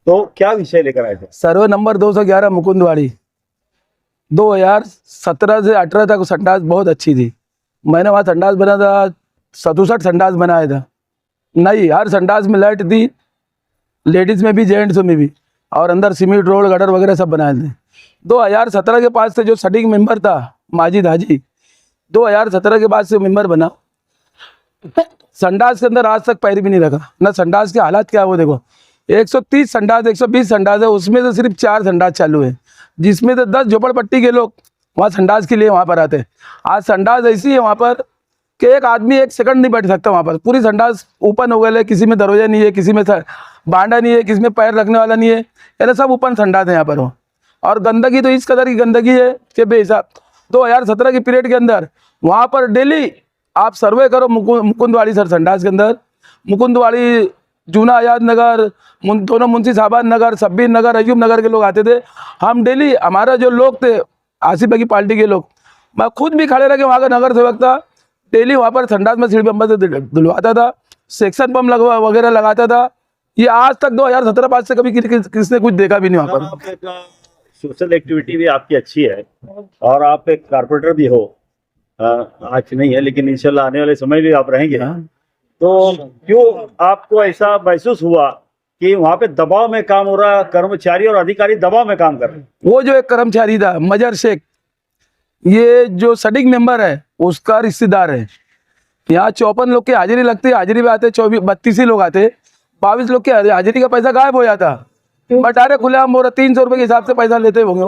तो क्या विषय लेकर आए थे? Survey number 211 Mukundwadi. 2017 से 18 तक संडास बहुत अच्छी थी। मैंने वहाँ संडास बना था, 67 संडास बनाया था। नहीं, हर संडास में लाइट थी, लेडीज़ में भी जेंट्स में भी, और अंदर सीमेंट रोड गटर वगैरह सब बनाए थे। 2017 के पास से जो सटीक मेंबर था माजिद हाजी, 2017 के बाद से मेंबर बना। संडास के अंदर आज तक पैर भी नहीं रखा ना। संडास के हालात क्या है वो देखो, 130 संडास 120 संडास है, उसमें से सिर्फ 4 संडास चालू है, जिसमें से 10 झोपड़पट्टी के लोग वहाँ संडास के लिए वहाँ पर आते हैं। आज संडास ऐसी है वहाँ पर कि एक आदमी 1 सेकंड नहीं बैठ सकता वहाँ पर। पूरी संडास ओपन हो गए है, किसी में दरवाजा नहीं है, किसी में बांडा नहीं है, किसी में पैर रखने वाला नहीं है, यानी सब ओपन संडास है यहाँ पर। और गंदगी तो इस कदर की गंदगी है कि बेहिसाब। 2017 के पीरियड के अंदर वहाँ पर डेली आप सर्वे करो मुकुंदवाड़ी सर संडास के अंदर, मुकुंदवाड़ी, जूना आजाद नगर, दोनों मुंशी साहबान नगर, सब्बीर नगर, अयूब नगर के लोग आते थे। हम डेली, हमारा जो लोग थे आसिफ भाई की पार्टी के लोग, मैं खुद भी खड़े रह के वहाँ का नगर सेवक था, डेली वहाँ पर संडास में सीढ़ी पंप से धुलवाता था, सेक्शन पंप लगवा वगैरह लगाता था। ये आज तक 2017 बाद से कभी किसने कुछ देखा भी नहीं वहाँ पर। सोशल एक्टिविटी भी आपकी अच्छी है और आप एक कारपोरेटर भी हो। आज नहीं है लेकिन इंशाल्लाह आने वाले समय भी आप रहेंगे। तो क्यों आपको ऐसा महसूस हुआ कि वहाँ पे दबाव में काम हो रहा, कर्मचारी और अधिकारी दबाव में काम कर रहे हैं? वो जो एक कर्मचारी था मजर शेख, ये जो सटीक मेंबर है उसका रिश्तेदार है। यहाँ 54 लोग की हाजिरी लगती है, हाजिरी में आते 32 ही लोग आते, 22 लोग की हाजिरी का पैसा गायब हो जाता। बटारे खुलेआम हो रहा, 300 रुपये के हिसाब से पैसा लेते होंगे,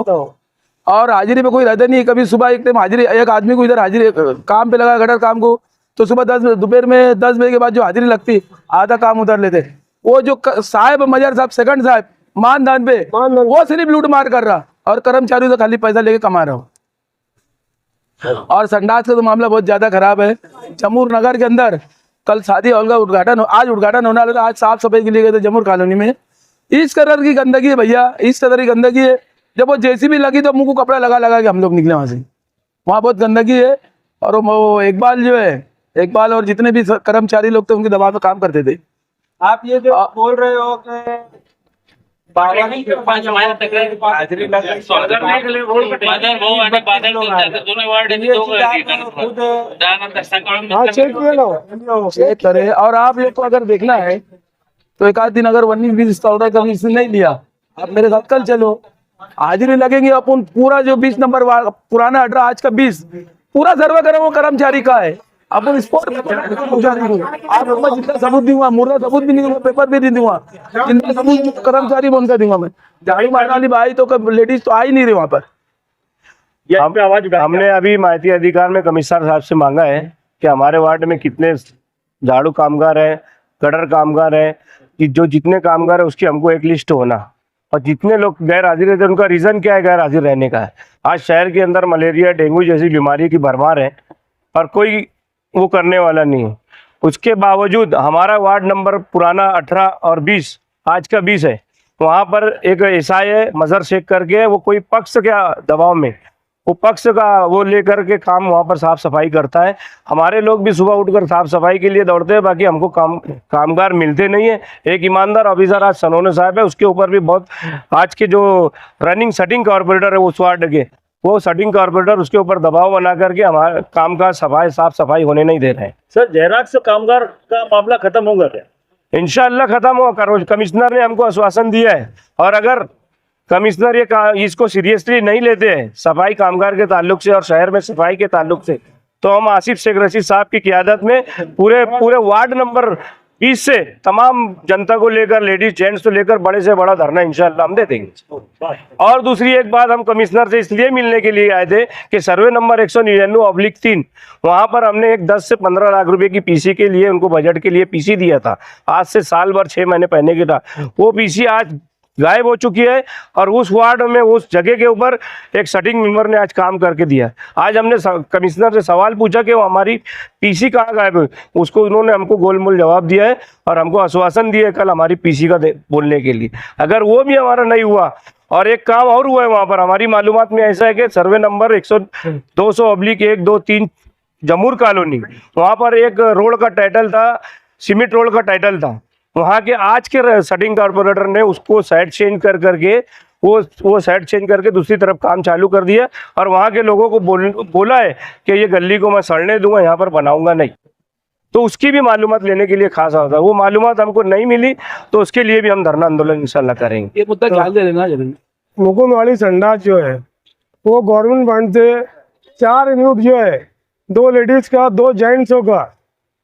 और हाजिरी पे कोई रहता नहीं है। कभी सुबह एक टाइम हाजिरी, एक आदमी को इधर हाजिरी काम पे लगा गटर काम को, तो सुबह 10 दोपहर में 10 बजे के बाद जो हाजिरी लगती आधा काम उधर लेते। वो जो साहब मजर साहब, सेकंड साहब मानदान पे, वो सिर्फ लूट मार कर रहा और कर्मचारी से खाली पैसा लेके कमा रहा हो। और संडास का तो मामला बहुत ज्यादा खराब है। जमूर नगर के अंदर कल शादी हॉल का उद्घाटन, आज उद्घाटन होने वाला था, आज साफ सफाई के लिए गए थे जमूर कॉलोनी में। इस कदर की गंदगी है भैया, इस कदर की गंदगी है, जब वो जेसीबी लगी तो मुंह को कपड़ा लगा लगा के हम लोग निकले वहां से। वहाँ बहुत गंदगी है। और वो इकबाल जो है, इकबाल और जितने भी कर्मचारी लोग थे उनके दबाव में काम करते थे। आप ये जो बोल रहे हो कि और आप लोग को अगर देखना है तो एक आध दिन अगर वर्निंग भी कभी इसने नहीं लिया, आप मेरे साथ कल चलो, हाजिरी लगेंगे। अपन पूरा जो 20 नंबर पुराना 18 आज का 20 पूरा सर्वे करें वो कर्मचारी का है। अपन स्पोर्ट आप जितना सबूत दूंगा, मुर्दा सबूत भी नहीं दूंगा, पेपर भी नहीं दूंगा, जितना सबूत कर्मचारी बनकर दूंगा मैं। झाड़ू मारने वाली भाई तो लेडीज तो आ ही नहीं रही वहाँ पर। हमने अभी माहिती अधिकार में कमिश्नर साहब से मांगा है कि हमारे वार्ड में कितने झाड़ू कामगार हैं, गटर कामगार हैं, कि जो जितने कामगार है उसकी हमको एक लिस्ट होना, और जितने लोग गैर हाजिर रहते हैं उनका रीजन क्या है गैर हाजिर रहने का है। आज शहर के अंदर मलेरिया, डेंगू जैसी बीमारी की भरमार है और कोई वो करने वाला नहीं है। उसके बावजूद हमारा वार्ड नंबर पुराना 18 और 20 आज का 20 है, वहाँ पर एक एसआई है मजर शेख करके, वो कोई पक्ष के दबाव में वो पक्ष का वो लेकर के काम वहाँ पर साफ सफाई करता है। हमारे लोग भी सुबह उठकर साफ सफाई के लिए दौड़ते हैं, बाकी हमको कामगार मिलते नहीं है। एक ईमानदार ऑफिसर आज सनोने साहब है, उसके ऊपर भी बहुत आज के जो रनिंग सटिंग कॉर्पोरेटर है उस वार्ड के, वो सटिंग कॉर्पोरेटर उसके ऊपर दबाव बना करके हमारे काम का साफ सफाई होने नहीं दे रहे हैं। सर, जयराग से कामगार का मामला खत्म होगा क्या? इंशाअल्लाह खत्म होगा। कमिश्नर ने हमको आश्वासन दिया है, और अगर कमिश्नर ये इसको सीरियसली नहीं लेते हैं सफाई कामगार के ताल्लुक से और शहर में सफाई के ताल्लुक से, तो हम आसिफ शेख रशीद साहब की क़ियादत में पूरे वार्ड नंबर 20 से तमाम जनता को लेकर, लेडीज जेंट्स को लेकर बड़े से बड़ा धरना इंशाअल्लाह हम दे देंगे। और दूसरी एक बात, हम कमिश्नर से इसलिए मिलने के लिए आए थे कि सर्वे नंबर 199/3 वहाँ पर हमने एक 10 से 15 लाख रुपए की पीसी के लिए, उनको बजट के लिए पीसी दिया था, आज से साल भर 6 महीने पहले के था। वो पीसी आज गायब हो चुकी है, और उस वार्ड में उस जगह के ऊपर एक सटिंग मेंबर ने आज काम करके दिया। आज हमने कमिश्नर से सवाल पूछा कि वो हमारी पीसी कहाँ गायब है, उसको उन्होंने हमको गोलमोल जवाब दिया है, और हमको आश्वासन दिया है कल हमारी पीसी का बोलने के लिए। अगर वो भी हमारा नहीं हुआ, और एक काम और हुआ है वहाँ पर, हमारी मालूमात में ऐसा है कि सर्वे नंबर 200/1-2-3 जमूर कॉलोनी, वहाँ पर एक रोड का टाइटल था, सीमेंट रोड का टाइटल था, वहाँ के आज के सेटिंग कारपोरेटर ने उसको साइड चेंज कर करके वो साइड चेंज करके दूसरी तरफ काम चालू कर दिया और वहाँ के लोगों को बोला है कि ये गली को मैं सड़ने दूंगा, यहाँ पर बनाऊंगा नहीं। तो उसकी भी मालूमात लेने के लिए खास होता है, वो मालूमात हमको नहीं मिली तो उसके लिए भी हम धरना आंदोलन इंशाल्लाह करेंगे। ये मुद्दा ख्याल दे लेना जरूर। मुकुंदवाड़ी संडास जो है वो गवर्नमेंट फंड से 4 यूनिट जो है, 2 लेडीज का 2 जेंट्सों का,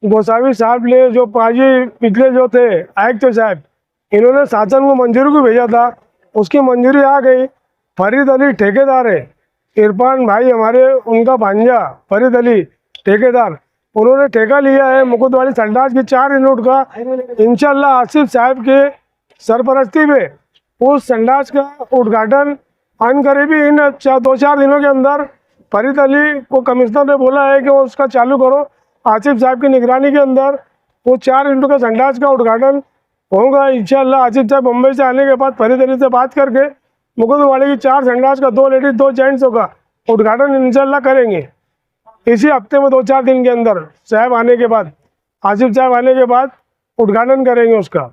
गोसावी साहब ने जो पाजी पिछले जो थे आयुक्त साहब, इन्होंने शासन को मंजूरी को भेजा था, उसकी मंजूरी आ गई। फरीद अली ठेकेदार है, इरफान भाई हमारे उनका भांजा फरीद अली ठेकेदार, उन्होंने ठेका लिया है मुकुंदवाड़ी संडास की 4 यूनिट का। इंशाल्लाह आसिफ साहब के सरपरस्ती में उस संडास का उद्घाटन अनकरीबी इन 2-4 दिनों के अंदर फरीद अली को कमिश्नर ने बोला है कि वो उसका चालू करो। आसिफ साहब की निगरानी के अंदर वो 4 यूनिट का संडास का उद्घाटन होगा इंशाल्लाह। आसिफ साहब मुंबई से आने के बाद फरीद अली से बात करके मुकुंदवाड़ी की 4 संडास का 2 लेडीज 2 जेंट्सों का उद्घाटन इंशाल्लाह करेंगे इसी हफ्ते में। 2-4 दिन के अंदर साहब आने के बाद, आसिफ साहब आने के बाद उद्घाटन करेंगे उसका।